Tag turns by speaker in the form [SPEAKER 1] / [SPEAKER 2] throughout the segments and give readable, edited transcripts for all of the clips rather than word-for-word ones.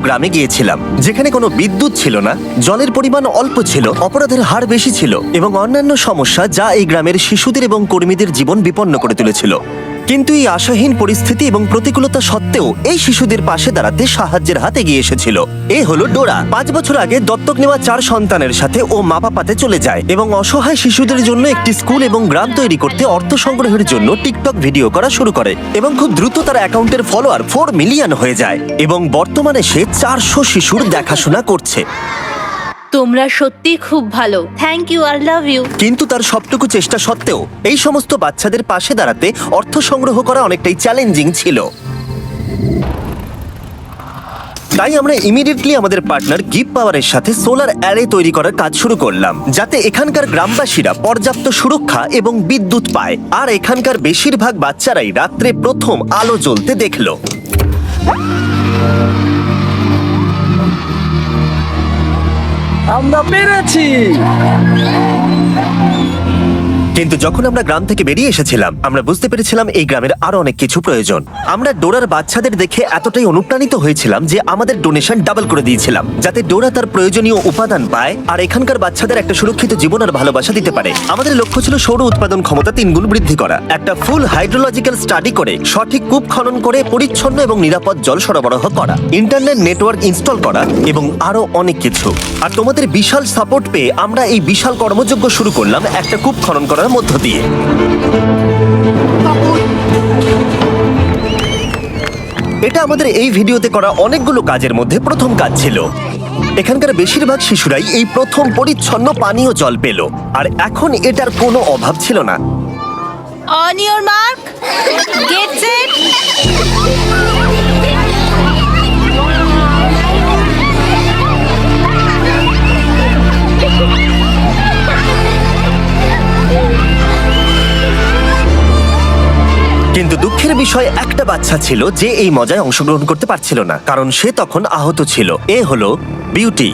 [SPEAKER 1] গ্রামে গিয়েছিলাম যেখানে কোনো বিদ্যুৎ ছিল না, জলের পরিমাণ অল্প ছিল, অপরাধের হার বেশি ছিল এবং অন্যান্য সমস্যা যা এই গ্রামের শিশুদের এবং কর্মীদের জীবন বিপন্ন করে তুলেছিল। কিন্তু এই আশাহীন পরিস্থিতি এবং প্রতিকূলতা সত্ত্বেও এই শিশুদের পাশে দাঁড়াতে সাহায্যের হাত এগিয়ে এসেছিল। এ হলো ডোরা। 5 বছর আগে দত্তক নেওয়া 4 সন্তানের সাথে ও মা বাবাতে চলে যায় এবং অসহায় শিশুদের জন্য একটি স্কুল এবং গ্রাম তৈরি করতে অর্থ সংগ্রহের জন্য টিকটক ভিডিও করা শুরু করে এবং খুব দ্রুত তার অ্যাকাউন্টের ফলোয়ার 4 মিলিয়ন হয়ে যায় এবং বর্তমানে সে 400 শিশুর দেখাশোনা করছে।
[SPEAKER 2] তোমরা সত্যি খুব ভালো, thank you, I love you.
[SPEAKER 1] কিন্তু তার সবটুকু চেষ্টা সত্ত্বেও এই সমস্ত বাচ্চাদের পাশে দাঁড়াতে অর্থ সংগ্রহ করা অনেকটাই চ্যালেঞ্জিং ছিল। তাই আমরা ইমিডিয়েটলি আমাদের পার্টনার গিভ পাওয়ারের সাথে সোলার অ্যারে তৈরি করার কাজ শুরু করলাম, যাতে এখানকার গ্রামবাসীরা পর্যাপ্ত সুরক্ষা এবং বিদ্যুৎ পায়। আর এখানকার বেশিরভাগ বাচ্চারাই রাত্রে প্রথম আলো জ্বলতে দেখলো।
[SPEAKER 3] আমরা পেরেছি।
[SPEAKER 1] কিন্তু যখন আমরা গ্রাম থেকে বেরিয়ে এসেছিলাম আমরা বুঝতে পেরেছিলাম এই গ্রামের আরো অনেক কিছু প্রয়োজন। আমরা ডোরার বাচ্চাদের দেখে এতটাই অনুপ্রাণিত হয়েছিলাম যে আমাদের ডোনেশন ডাবল করে দিয়েছিলাম, যাতে ডোরা তার প্রয়োজনীয় উপাদান পায় আর এখানকার বাচ্চাদের একটা সুরক্ষিত জীবন আর ভালোবাসা দিতে পারে। আমাদের লক্ষ্য ছিল সৌর উৎপাদন ক্ষমতা 3 গুণ বৃদ্ধি করা, একটা ফুল হাইড্রোলজিক্যাল স্টাডি করে সঠিক কূপ খনন করে পরিচ্ছন্ন এবং নিরাপদ জল সরবরাহ করা, ইন্টারনেট নেটওয়ার্ক ইনস্টল করা এবং আরো অনেক কিছু। আর তোমাদের বিশাল সাপোর্ট পেয়ে আমরা এই বিশাল কর্মযজ্ঞ শুরু করলাম একটা কূপ খনন করার মধ্য দিয়ে। এটা আমাদের এই ভিডিওতে করা অনেকগুলো কাজের মধ্যে প্রথম কাজ ছিল। এখানকার বেশিরভাগ শিশুরাই এই প্রথম পরিচ্ছন্ন পানীয় জল পেল, আর এখন এটার কোনো অভাব ছিল না।
[SPEAKER 2] On your mark, get set.
[SPEAKER 1] কিন্তু দুঃখের বিষয় একটা বাচ্চা ছিল যে এই মজায় অংশগ্রহণ করতে পারছিল না, কারণ সে তখন আহত ছিল। এ হলো বিউটি।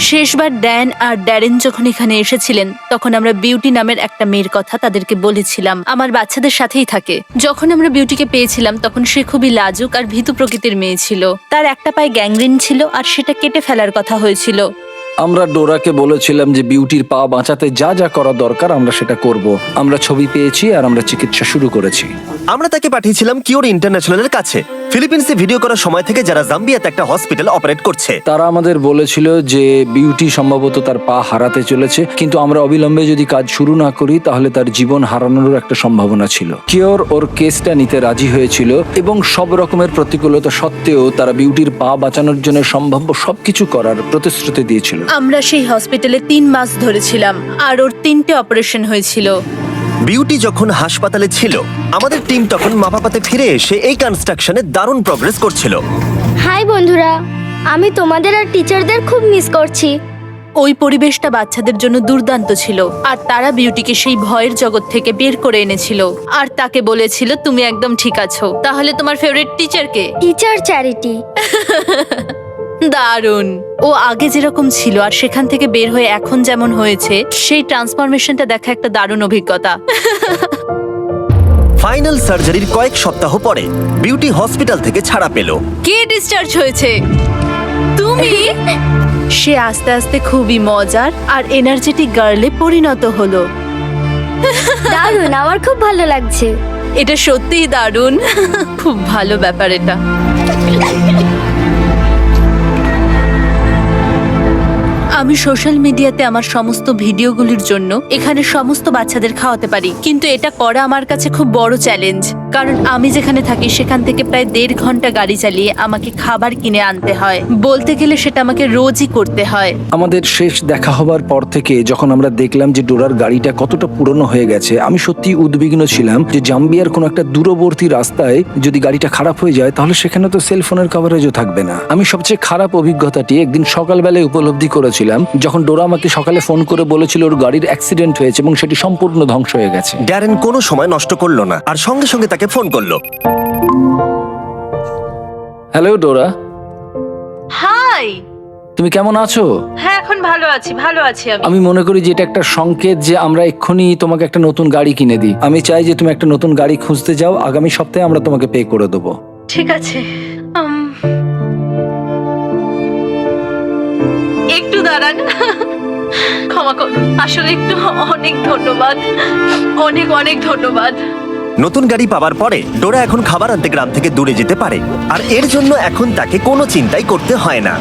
[SPEAKER 2] শেষবার ড্যান আর ড্যারেন যখন এখানে এসেছিলেন তখন আমরা বিউটি নামের একটা মেয়ের কথা তাদেরকে বলেছিলাম। আমার বাচ্চাদের সাথেই থাকে। যখন আমরা বিউটিকে পেয়েছিলাম তখন সে খুবই লাজুক আর ভীতু প্রকৃতির মেয়ে ছিল। তার একটা পায়ে গ্যাংগ্রিন ছিল আর সেটা কেটে ফেলার কথা হয়েছিল।
[SPEAKER 3] আমরা ডোরাকে বলেছিলাম যে বিউটির পা বাঁচাতে যা যা করা দরকার আমরা সেটা করব। আমরা ছবি পেয়েছি আর আমরা চিকিৎসা শুরু করেছি।
[SPEAKER 1] আমরা তাকে পাঠিয়েছিলাম কিওর ইন্টারন্যাশনালের কাছে, ফিলিপিন্সে ভিডিও করার সময় থেকে, যারা জাম্বিয়াতে একটা হসপিটাল অপারেট করছে।
[SPEAKER 3] তারা আমাদের বলেছিল যে বিউটি সম্ভবত তার পা হারাতে চলেছে, কিন্তু আমরা অবিলম্বে যদি কাজ শুরু না করি তাহলে তার জীবন হারানোর একটা সম্ভাবনা ছিল। কিওর ওর কেসটা নিতে রাজি হয়েছিল এবং সব রকমের প্রতিকূলতা সত্ত্বেও তারা বিউটির পা বাঁচানোর জন্য সম্ভাব্য সবকিছু করার প্রতিশ্রুতি দিয়েছিল।
[SPEAKER 2] আমরা সেই হসপিটালে 3 মাস ধরেছিলাম আর ওর 3টে অপারেশন হয়েছিল।
[SPEAKER 1] বিউটি যখন হাসপাতালে ছিল আমাদের টিম তখন মাপাপাতে ফিরে এসে এই কনস্ট্রাকশনে দারুণ প্রগ্রেস করছিল।
[SPEAKER 4] হাই বন্ধুরা, আমি তোমাদের আর টিচারদের খুব মিস করছি।
[SPEAKER 2] ওই পরিবেশটা বাচ্চাদের জন্য দুর্দান্ত ছিল আর তারা বিউটিকে সেই ভয়ের জগৎ থেকে বের করে এনেছিল আর তাকে বলেছিল তুমি একদম ঠিক আছো। তাহলে তোমার ফেভারিট টিচার কে?
[SPEAKER 4] Teacher charity.
[SPEAKER 2] দারুণ। ও আগে যেরকম ছিল আর সেখান থেকে বের হয়ে এখন যেমন হয়েছে, সেই ট্রান্সফরমেশনটা দেখা একটা দারুণ অভিজ্ঞতা।
[SPEAKER 1] ফাইনাল সার্জারির কয়েক সপ্তাহ পরে বিউটি হসপিটাল থেকে ছাড়া পেল।
[SPEAKER 2] কে ডিসচার্জ হয়েছে? তুমি? সে আস্তে আস্তে খুবই মজার আর এনার্জেটিক গার্লে পরিণত হলো।
[SPEAKER 4] দারুণ, আমার খুব ভালো লাগছে।
[SPEAKER 2] এটা সত্যিই দারুণ। খুব ভালো ব্যাপার এটা। আমি সোশ্যাল মিডিয়াতে আমার সমস্ত ভিডিওগুলির জন্য এখানে সমস্ত বাচ্চাদের খাওয়াতে পারি, কিন্তু এটা করা আমার কাছে খুব বড় চ্যালেঞ্জ, কারণ আমি যেখানে থাকি সেখান থেকে প্রায় 1.5 ঘন্টা গাড়ি চালিয়ে আমাকে খাবার কিনে আনতে হয়। বলতে গেলে সেটা আমাকে রোজই করতে হয়।
[SPEAKER 3] আমাদের শেষ দেখা হবার পর থেকে যখন আমরা দেখলাম যে ডোরার গাড়িটা কতটা পুরনো হয়ে গেছে, আমি সত্যি উদ্বিগ্ন ছিলাম যে জাম্বিয়ার কোনো একটা দূরবর্তী রাস্তায় যদি গাড়িটা খারাপ হয়ে যায় তাহলে সেখানে তো সেলফোনের কভারেজও থাকবে না। আমি সবচেয়ে খারাপ অভিজ্ঞতাটি একদিন সকালবেলায় উপলব্ধি করেছিলাম যখন ডোরা আমাকে সকালে ফোন করে বলেছিল ওর গাড়ির অ্যাক্সিডেন্ট হয়েছে এবং সেটি সম্পূর্ণ ধ্বংস হয়ে গেছে।
[SPEAKER 1] ড্যারেন কোনো সময় নষ্ট করলো না আর সঙ্গে সঙ্গে তাকে ফোন করলো।
[SPEAKER 3] হ্যালো ডোরা,
[SPEAKER 2] হাই।
[SPEAKER 3] তুমি কেমন আছো?
[SPEAKER 2] হ্যাঁ, এখন ভালো আছি আমি।
[SPEAKER 3] আমি মনে করি যে এটা একটা সংকেত যে আমরা এক্ষুনি তোমাকে একটা নতুন গাড়ি কিনে দিই। আমি চাই যে তুমি একটা নতুন গাড়ি খুঁজতে যাও। আগামী সপ্তাহে আমরা তোমাকে পে করে দেবো।
[SPEAKER 2] ঠিক আছে। দাঁড়ান। ক্ষমা করুন, আসলে একটু অনেক ধন্যবাদ, অনেক অনেক ধন্যবাদ।
[SPEAKER 1] নতুন গাড়ি পাওয়ার পরে ডোরা এখন খাবার আনতে গ্রাম থেকে দূরে যেতে পারে, আর এর জন্য এখন তাকে কোনো চিন্তাই করতে হয় না।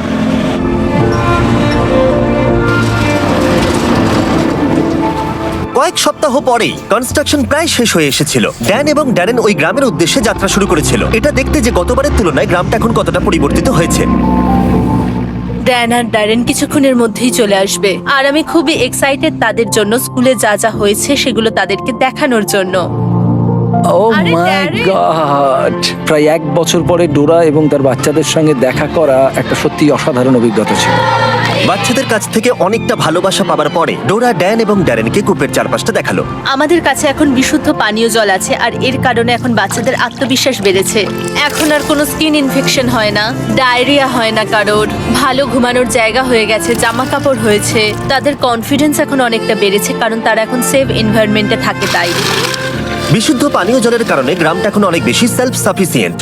[SPEAKER 1] কয়েক সপ্তাহ পরেই কনস্ট্রাকশন প্রায় শেষ হয়ে এসেছিল। ড্যান এবং ড্যারেন ওই গ্রামের উদ্দেশ্যে যাত্রা শুরু করেছিল, এটা দেখতে যে গতবারের তুলনায় গ্রামটা এখন কতটা পরিবর্তিত হয়েছে।
[SPEAKER 2] ড্যান আর ড্যারেন কিছুক্ষণের মধ্যেই চলে আসবে, আর আমি খুবই এক্সাইটেড তাদের জন্য স্কুলে যা যা হয়েছে সেগুলো তাদেরকে দেখানোর জন্য।
[SPEAKER 3] ও
[SPEAKER 2] আরে
[SPEAKER 3] মাই
[SPEAKER 2] ড্যারেন!
[SPEAKER 3] গড, প্রায় 1 বছর পরে ডোরা এবং তার বাচ্চাদের সঙ্গে দেখা করা একটা সত্যি অসাধারণ অভিজ্ঞতা ছিল।
[SPEAKER 1] বাচ্চাদের কাছ থেকে অনেকটা ভালোবাসা পাওয়ার পরে ডোরা ড্যান এবং ড্যারেনকে কূপের চারপাশটা দেখালো।
[SPEAKER 2] আমাদের কাছে এখন বিশুদ্ধ পানীয় জল আছে, আর এর কারণে এখন বাচ্চাদের আত্মবিশ্বাস বেড়েছে। এখন আর কোনো স্কিন ইনফেকশন হয় না, ডায়রিয়া হয় না কারোর, ভালো ঘুমানোর জায়গা হয়ে গেছে, জামা কাপড় হয়েছে। তাদের কনফিডেন্স এখন অনেকটা বেড়েছে, কারণ তারা এখন সেফ এনভায়রনমেন্টে থাকে তাই।
[SPEAKER 1] বিশুদ্ধ পানীয় জলের কারণে গ্রামটা এখন অনেক বেশি সেলফ সাফিসিয়েন্ট।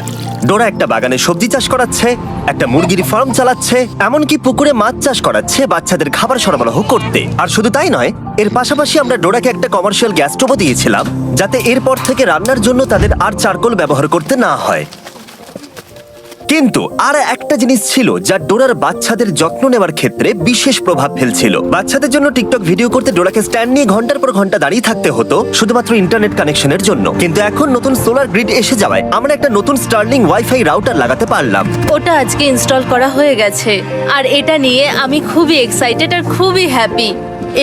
[SPEAKER 1] ডোরা একটা বাগানে সবজি চাষ করাচ্ছে, একটা মুরগির ফার্ম চালাচ্ছে, এমনকি পুকুরে মাছ চাষ করাচ্ছে বাচ্চাদের খাবার সরবরাহ করতে। আর শুধু তাই নয়, এর পাশাপাশি আমরা ডোরাকে একটা কমার্শিয়াল গ্যাস স্টোভও দিয়েছিলাম, যাতে এরপর থেকে রান্নার জন্য তাদের আর চারকোল ব্যবহার করতে না হয়। কিন্তু আর একটা জিনিস ছিল যা ডোরার বাচ্চাদের যত্ন নেওয়ার ক্ষেত্রে বিশেষ প্রভাব ফেলছিল। বাচ্চাদের জন্য টিকটক ভিডিও করতে ডোরাকে স্ট্যান্ড নিয়ে ঘন্টার পর ঘন্টা দাঁড়িয়ে থাকতে হতো শুধুমাত্র ইন্টারনেট কানেকশনের জন্য। কিন্তু এখন নতুন সোলার গ্রিড এসে যাওয়ায় আমরা একটা নতুন স্টার্লিং ওয়াইফাই রাউটার লাগাতে পারলাম।
[SPEAKER 2] ওটা আজকে ইনস্টল করা হয়ে গেছে, আর এটা নিয়ে আমি খুবই এক্সাইটেড আর খুবই হ্যাপি।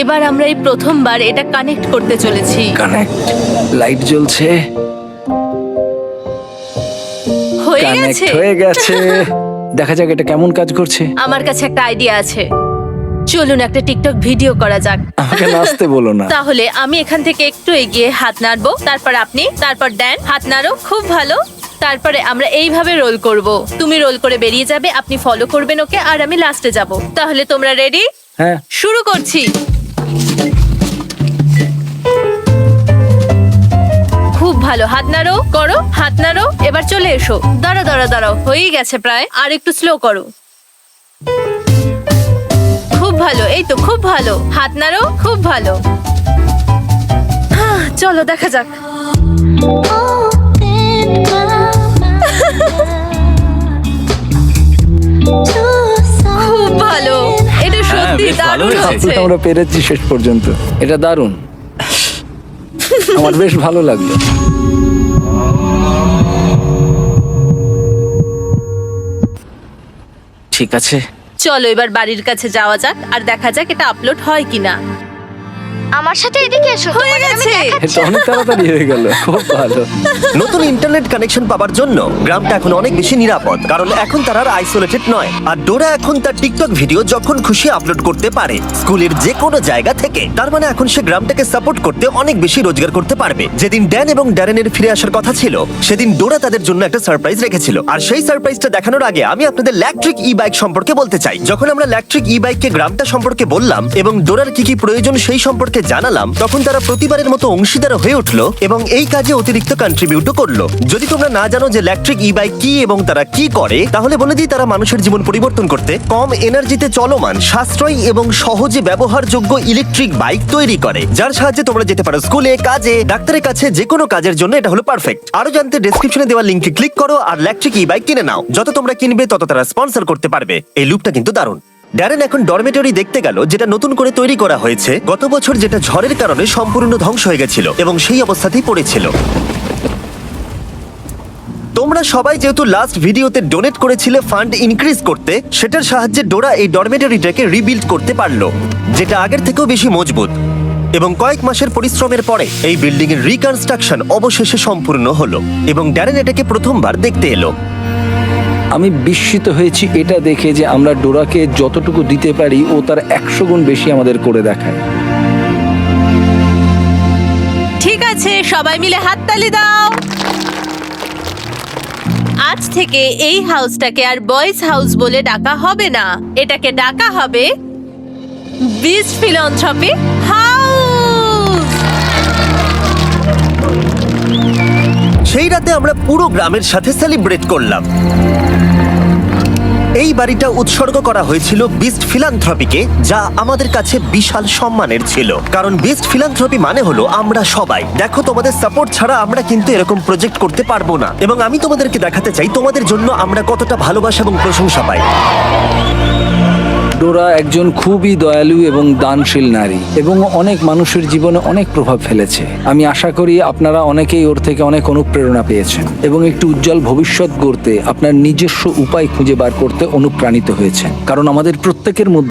[SPEAKER 2] এবার আমরা এই প্রথমবার এটা কানেক্ট করতে চলেছি।
[SPEAKER 3] কানেক্ট, লাইট জ্বলছে,
[SPEAKER 2] হয়ে
[SPEAKER 3] কানেক্ট
[SPEAKER 2] গেছে।
[SPEAKER 3] হয়ে গেছে। দেখা যাক এটা কেমন কাজ করছে।
[SPEAKER 2] আমার কাছে একটা আইডিয়া আছে, চলুন একটা টিকটক ভিডিও করা যাক।
[SPEAKER 3] আমাকে নাচতে বলো না।
[SPEAKER 2] তাহলে আমি এখান থেকে একটু এগিয়ে হাত নাড়বো, তারপর আপনি, তারপর ড্যান হাত নাড়ো, খুব ভালো। তারপরে আমরা এইভাবে রোল করব। তুমি রোল করে বেরিয়ে যাবে, আপনি ফলো করবেন ওকে, আর আমি লাস্টে যাব। তাহলে তোমরা রেডি?
[SPEAKER 3] হ্যাঁ,
[SPEAKER 2] শুরু করছি। খুব ভালো, হাত নাড়ো, করো, হাত নাড়ো। এবার চলে এসো। দাঁড়াও দাঁড়াও দাঁড়াও, হয়েই গেছে প্রায়, আর একটু স্লো করো। খুব ভালো, এই তো খুব ভালো, হাত নাড়ো, খুব ভালো। চলো দেখা যাক। খুব ভালো, এটা সত্যি
[SPEAKER 5] বেশ ভালো
[SPEAKER 2] দারুণ
[SPEAKER 5] হয়েছে।
[SPEAKER 2] হয়েছে।
[SPEAKER 3] আমরা পেরেছি শেষ পর্যন্ত। এটা দারুণ, আমার বেশ ভালো লাগলো। ঠিক আছে,
[SPEAKER 2] চলো এবার বাড়ির কাছে যাওয়া যাক, আর দেখা যাক এটা আপলোড হয় কিনা।
[SPEAKER 4] আমার সাথে এদিকে এসো,
[SPEAKER 2] হয়ে
[SPEAKER 4] তোমাদের আমি
[SPEAKER 2] গেছে।
[SPEAKER 4] দেখাচ্ছি।
[SPEAKER 3] এটা অনেক তাড়াতাড়ি হয়ে গেল, খুব ভালো।
[SPEAKER 1] নতুন ইন্টারনেট কানেকশন পাওয়ার জন্য গ্রামটা এখন অনেক বেশি নিরাপদ, কারণ এখন তারা আর আইসোলেটেড নয়। আর ডোরা এখন তার টিকটক ভিডিও যখন খুশি আপলোড করতে পারে, স্কুলের যে কোনো জায়গা থেকে। তার মানে এখন সে গ্রামটাকে সাপোর্ট করতে অনেক বেশি রোজগার করতে পারবে। যেদিন ড্যান এবং ড্যারেনের ফিরে আসার কথা ছিল, সেদিন ডোরা তাদের জন্য একটা সারপ্রাইজ রেখেছিল। আর সেই সারপ্রাইজটা দেখানোর আগে আমি আপনাদের ইলেকট্রিক ই বাইক সম্পর্কে বলতে চাই। যখন আমরা ইলেকট্রিক ই বাইককে গ্রামটা সম্পর্কে বললাম এবং ডোরার কি কি প্রয়োজন সেই সম্পর্কে জানালাম, তখন তারা প্রতিবারের মতো অংশীদার হয়ে উঠলো এবং এই কাজে অতিরিক্ত কন্ট্রিবিউটও করলো। যদি তোমরা না জানো যে ইলেকট্রিক ই বাইক কি এবং তারা কি করে, তাহলে বলে দিই, তারা মানুষের জীবন পরিবর্তন করতে কম এনার্জিতে চলমান, সাশ্রয়ী এবং সহজে ব্যবহারযোগ্য ইলেকট্রিক বাইক তৈরি করে, যার সাহায্যে তোমরা যেতে পারো স্কুলে, কাজে, ডাক্তারের কাছে, যে কোনো কাজের জন্য এটা হলো পারফেক্ট। আরো জানতে ডেসক্রিপশনে দেওয়া লিংকে ক্লিক করো আর ইলেকট্রিক ই বাইক কিনে নাও। যত তোমরা কিনবে তত তারা স্পন্সর করতে পারবে। এই লুপটা কিন্তু দারুণ। ড্যারেন এখন ডরমেটরি দেখতে গেল, যেটা নতুন করে তৈরি করা হয়েছে গত বছর, যেটা ঝড়ের কারণে সম্পূর্ণ ধ্বংস হয়ে গেছিল এবং সেই অবস্থাতেই পড়েছিল। তোমরা সবাই যেহেতু লাস্ট ভিডিওতে ডোনেট করেছিলে ফান্ড ইনক্রিজ করতে, সেটার সাহায্যে ডোরা এই ডরমেটরিটাকে রিবিল্ড করতে পারলো, যেটা আগের থেকেও বেশি মজবুত। এবং কয়েক মাসের পরিশ্রমের পরে এই বিল্ডিং এর রিকনস্ট্রাকশন অবশেষে সম্পূর্ণ হলো এবং ড্যারেন এটাকে প্রথমবার দেখতে এলো।
[SPEAKER 3] আমি বিস্মিত হয়েছি এটা দেখে যে আমরা ডোরাকে যতটুকু দিতে পারি ও তার 100 গুণ বেশি আমাদের করে দেখায়।
[SPEAKER 2] ঠিক আছে, সবাই মিলে হাততালি দাও। আজ থেকে এই হাউসটাকে আর বয়েজ হাউস বলে ডাকা হবে না, এটাকে ডাকা হবে বিস্ট ফিলান্থ্রপি হাউস।
[SPEAKER 1] সেই রাতে আমরা পুরো গ্রামের সাথে সেলিব্রেট করলাম। এই বাড়িটা উৎসর্গ করা হয়েছিল বিস্ট ফিলান্থ্রপিকে, যা আমাদের কাছে বিশাল সম্মানের ছিল, কারণ বিস্ট ফিলান্থ্রপি মানে হলো আমরা সবাই। দেখো, তোমাদের সাপোর্ট ছাড়া আমরা কিন্তু এরকম প্রজেক্ট করতে পারবো না, এবং আমি তোমাদেরকে দেখাতে চাই তোমাদের জন্য আমরা কতটা ভালোবাসা এবং প্রশংসা পাই।
[SPEAKER 3] ডোরা একজন খুবই দয়ালু এবং দানশীল নারী এবং অনেক মানুষের জীবনে অনেক প্রভাব ফেলেছে। আমি আশা করি আপনারা অনেকেই ওর থেকে অনেক অনুপ্রেরণা পেয়েছেন এবং একটু উজ্জ্বল ভবিষ্যৎ গড়তে আপনার নিজস্ব উপায় খুঁজে বার করতে অনুপ্রাণিত হয়েছেন, কারণ আমাদের প্রত্যেকের মধ্যে